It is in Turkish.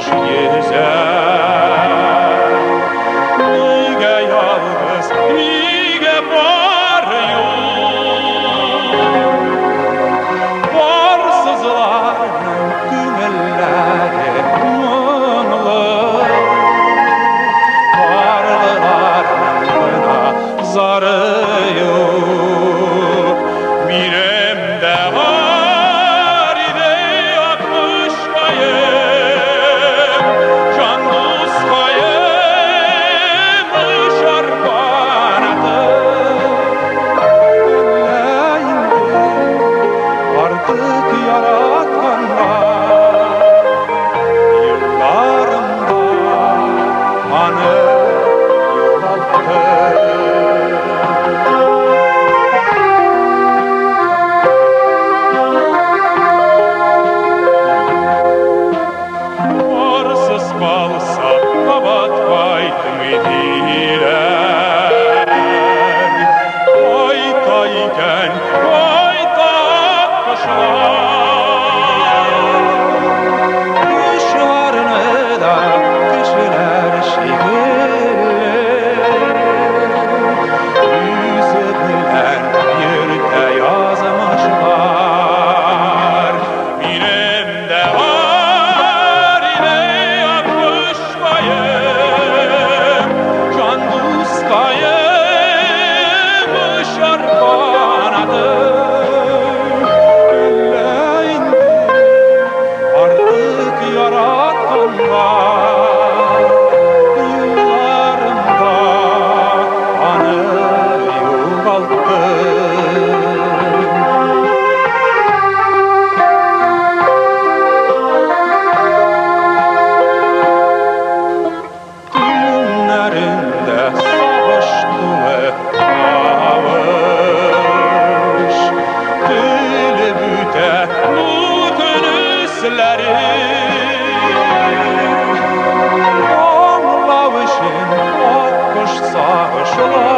gezer. Niga yalnız, niga var yok. Varsızların gönülleri mınlı, varlıların buna zarı yok. Miremde var ide yakmış kayıp, can dostayım şarpanadı. Elleğinde artık yaratan var, yıllarımda anı yılattı. Varsız kalsa kabatmaydım idiler. Aytayken aytak kışlar, kışlarını da kışlar şehirler. Yüzü bilen yerde yazmışlar. Miremde var ile yakmış kayıp, can dostayım şarpanadı. Elleğinde artık yaratan var, yıllarımda anı yoğalttı. Düğünlerinde savaştı kavuş, dili büte mutünüsleri. Anlavışın akış sağışlar,